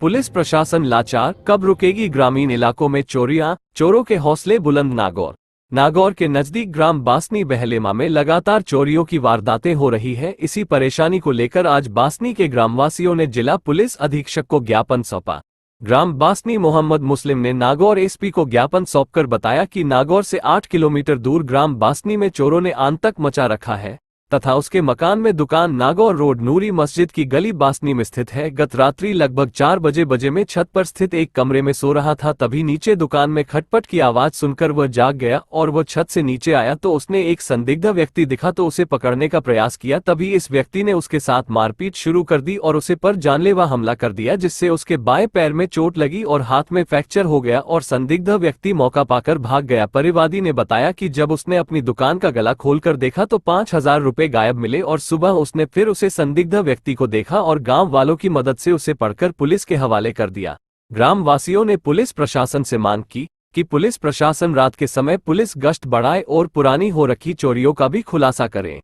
Police प्रशासन लाचार, कब रुकेगी ग्रामीण इलाकों में चोरियां, चोरों के हौसले बुलंद। नागौर के नजदीक ग्राम बासनी बहलेमा में लगातार चोरियों की वारदातें हो रही है। इसी परेशानी को लेकर आज बासनी के ग्रामवासियों ने जिला पुलिस अधीक्षक को ज्ञापन सौंपा। ग्राम बासनी मोहम्मद मुस्लिम ने नागौर एसपी को ज्ञापन सौंपकर बताया कि नागौर से 8 किलोमीटर दूर ग्राम बासनी में चोरों ने आतंक मचा रखा है तथा उसके मकान में दुकान नागौर रोड नूरी मस्जिद की गली बासनी में स्थित है। गत रात्रि लगभग 4 बजे में छत पर स्थित एक कमरे में सो रहा था, तभी नीचे दुकान में खटपट की आवाज सुनकर वह जाग गया और वह छत से नीचे आया तो उसने एक संदिग्ध व्यक्ति दिखा तो उसे पकड़ने का प्रयास किया। तभी इस व्यक्ति ने उसके साथ मारपीट शुरू कर दी और उसे पर जानलेवा हमला कर दिया, जिससे उसके बाएं पैर में चोट लगी और हाथ में फ्रैक्चर हो गया और संदिग्ध व्यक्ति मौका पाकर भाग गया। परिवादी ने बताया कि जब उसने अपनी दुकान का गला खोलकर देखा तो 5000 रुपए गायब मिले और सुबह उसने फिर उसे संदिग्ध व्यक्ति को देखा और गांव वालों की मदद से उसे पकड़कर पुलिस के हवाले कर दिया। ग्राम वासियों ने पुलिस प्रशासन से मांग की कि पुलिस प्रशासन रात के समय पुलिस गश्त बढ़ाए और पुरानी हो रखी चोरियों का भी खुलासा करे।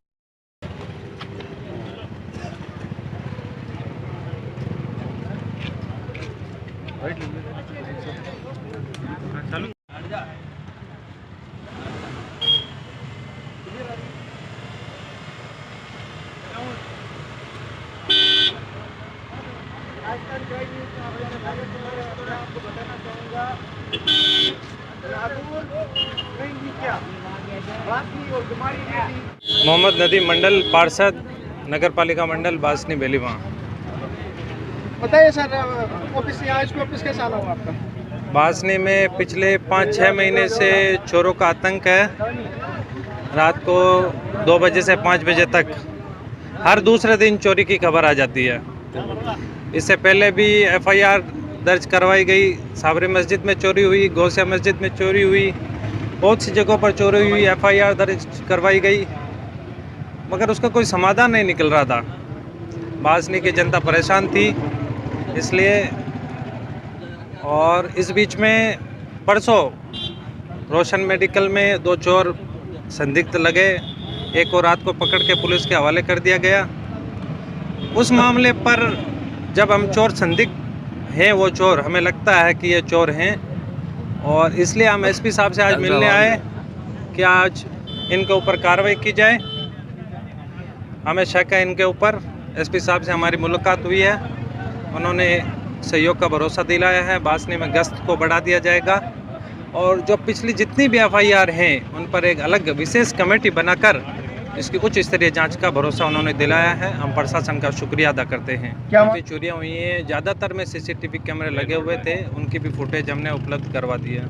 आपको बताना चाहूँगा मोहम्मद नदीम मंडल, पार्षद नगर पालिका मंडल बासनी बेलीमा। बताइए सर, ऑफिस ऑफिस कैसा हुआ आपका? बासनी में पिछले 5-6 महीने से चोरों का आतंक है। रात को 2 बजे से 5 बजे तक हर दूसरे दिन चोरी की खबर आ जाती है। इससे पहले भी FIR दर्ज करवाई गई। साबरी मस्जिद में चोरी हुई, गौसिया मस्जिद में चोरी हुई, बहुत सी जगहों पर चोरी हुई, FIR दर्ज करवाई गई, मगर उसका कोई समाधान नहीं निकल रहा था। बासनी की जनता परेशान थी इसलिए। और इस बीच में परसों रोशन मेडिकल में 2 चोर संदिग्ध लगे, एक को रात को पकड़ के पुलिस के हवाले कर दिया गया। उस मामले पर जब हम चोर संदिग्ध हैं, वो चोर हमें लगता है कि ये चोर हैं, और इसलिए हम SP साहब से आज मिलने आए कि आज इनके ऊपर कार्रवाई की जाए। हमें शक है इनके ऊपर। SP साहब से हमारी मुलाकात हुई है, उन्होंने सहयोग का भरोसा दिलाया है। बासनी में गश्त को बढ़ा दिया जाएगा और जो पिछली जितनी भी FIR हैं उन पर एक अलग विशेष कमेटी बनाकर इसकी उच्च स्तरीय जांच का भरोसा उन्होंने दिलाया है। हम प्रशासन का शुक्रिया अदा करते हैं। क्या चोरियां हुई हैं, ज़्यादातर में CCTV कैमरे लगे हुए थे, उनकी भी फुटेज हमने उपलब्ध करवा दी है।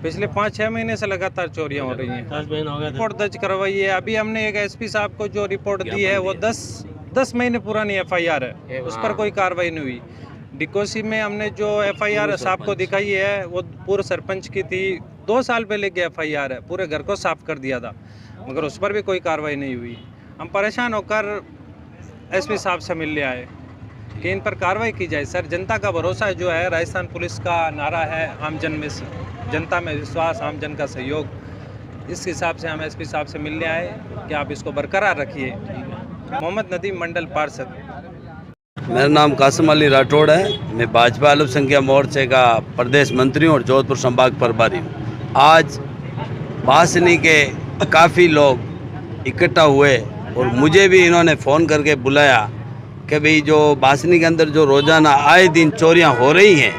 पिछले 5-6 महीने से लगातार चोरियां हो रही हैं। रिपोर्ट दर्ज करवाई है। अभी हमने एक SP साहब को जो रिपोर्ट दी है वो 10 महीने पुरानी FIR है, उस पर कोई कार्रवाई नहीं हुई। डिकोसी में हमने जो FIR साहब को दिखाई है वो पूर्व सरपंच की थी, 2 साल पहले की FIR है, पूरे घर को साफ कर दिया था, मगर उस पर भी कोई कार्रवाई नहीं हुई। हम परेशान होकर SP साहब से मिलने आए कि इन पर कार्रवाई की जाए। सर, जनता का भरोसा जो है, राजस्थान पुलिस का नारा है जनता में विश्वास, आम जन का सहयोग। इस हिसाब से हम SP साहब से मिलने आए कि आप इसको बरकरार रखिए। मोहम्मद नदीम मंडल, पार्षद। मेरा नाम कासिम अली राठौड़ है। मैं भाजपा अल्पसंख्यक मोर्चे का प्रदेश मंत्री हूँ और जोधपुर संभाग प्रभारी हूँ। आज बासनी के काफ़ी लोग इकट्ठा हुए और मुझे भी इन्होंने फ़ोन करके बुलाया कि भाई जो बासनी के अंदर जो रोज़ाना आए दिन चोरियां हो रही हैं,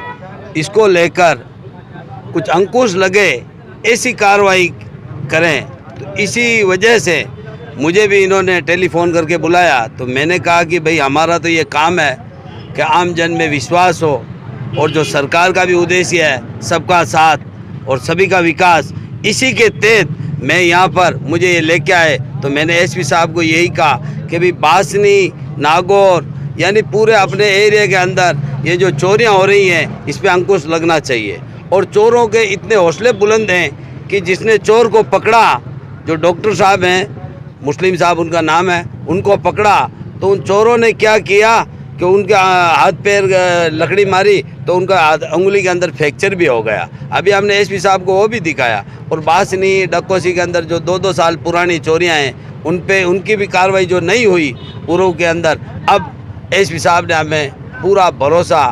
इसको लेकर कुछ अंकुश लगे, ऐसी कार्रवाई करें। तो इसी वजह से मुझे भी इन्होंने टेलीफोन करके बुलाया। तो मैंने कहा कि भाई हमारा तो ये काम है कि आम जन में विश्वास हो और जो सरकार का भी उद्देश्य है सबका साथ और सभी का विकास, इसी के तहत मैं यहाँ पर मुझे ये लेके आए। तो मैंने SP साहब को यही कहा कि भाई बासनी, नागौर यानी पूरे अपने एरिया के अंदर ये जो चोरियाँ हो रही हैं इस पर अंकुश लगना चाहिए। और चोरों के इतने हौसले बुलंद हैं कि जिसने चोर को पकड़ा, जो डॉक्टर साहब हैं, मुस्लिम साहब उनका नाम है, उनको पकड़ा तो उन चोरों ने क्या किया कि उनके हाथ पैर लकड़ी मारी तो उनका उंगली के अंदर फ्रैक्चर भी हो गया। अभी हमने SP साहब को वो भी दिखाया। और बासनी, डकोसी के अंदर जो 2-2 साल पुरानी चोरियां हैं उन पे उनकी भी कार्रवाई जो नहीं हुई पूर्व के अंदर, अब SP साहब ने हमें पूरा भरोसा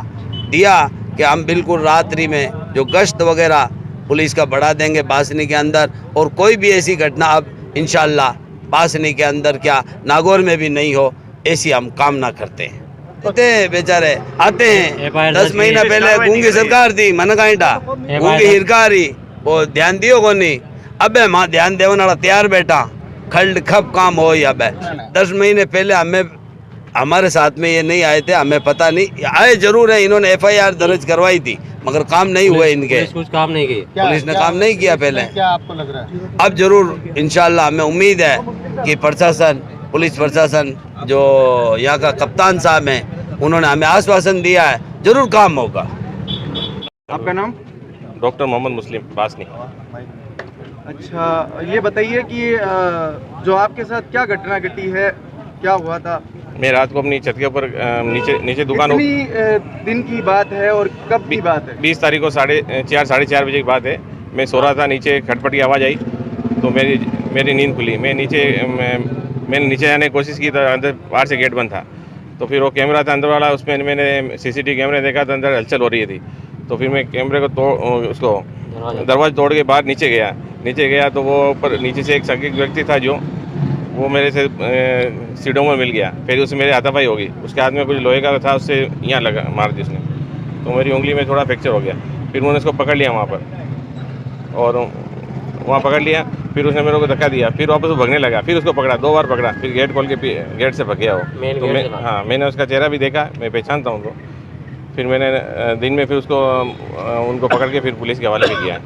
दिया कि हम बिल्कुल रात्रि में जो गश्त वगैरह पुलिस का बढ़ा देंगे बासनी के अंदर, और कोई भी ऐसी घटना अब इंशाअल्लाह बासनी के अंदर क्या नागौर में भी नहीं हो, ऐसी हम कामना करते हैं। बेचारे आते हैं, 10 महीना पहले गूंगी सरकार थी, मन कांटा गूंगी हिरकारी, वो ध्यान दियो को नहीं, अब माँ ध्यान देने वाला तैयार बैठा, खल्ड खप काम हो। अब 10 महीने पहले हमारे साथ में ये नहीं आए थे, हमें पता नहीं, आए जरूर है, इन्होंने FIR दर्ज करवाई थी मगर काम नहीं हुए इनके, कुछ काम नहीं किया, पुलिस ने काम नहीं किया पहले। क्या आपको लग रहा है? अब जरूर इंशाल्लाह हमें उम्मीद है कि प्रशासन, पुलिस प्रशासन जो यहाँ का कप्तान साहब हैं, उन्होंने हमें आश्वासन दिया है, जरूर काम होगा। आपका नाम? डॉक्टर मोहम्मद मुस्लिम बासनी। अच्छा, ये बताइए कि जो आपके साथ क्या घटना घटी है, क्या हुआ था? मैं रात को अपनी छत के ऊपर नीचे दुकान, कितनी दिन की बात है और कब की बात है? 20 तारीख को 4:30 साढ़े 4 बजे की बात है। मैं सो रहा था, नीचे खटपट की आवाज़ आई तो मेरी नींद खुली। मैंने नीचे जाने की कोशिश की तो अंदर बाहर से गेट बंद था, तो फिर वो कैमरा था अंदर वाला, उसमें मैंने CCTV कैमरे देखा तो अंदर हलचल हो रही थी, तो फिर मैं कैमरे को उसको दरवाजा तोड़ के बाहर नीचे गया तो वो ऊपर नीचे से एक शकीक व्यक्ति था जो वो मेरे से सीढ़ों में मिल गया, फिर उससे मेरे हाथापाई होगी, उसके हाथ में कुछ लोहे का था, उससे यहाँ लगा मार दी उसने, तो मेरी उंगली में थोड़ा फ्रैक्चर हो गया। फिर उन्होंने उसको पकड़ लिया वहाँ पर, और वहाँ पकड़ लिया, फिर उसने मेरे को धक्का दिया, फिर वापस वो भगने लगा, फिर उसको पकड़ा, 2 बार पकड़ा, फिर गेट खोल के गेट से भग गया वो। तो हाँ, मैंने उसका चेहरा भी देखा, मैं पहचानता हूँ उनको। फिर मैंने दिन में फिर उनको पकड़ के फिर पुलिस के हवाले भी किया।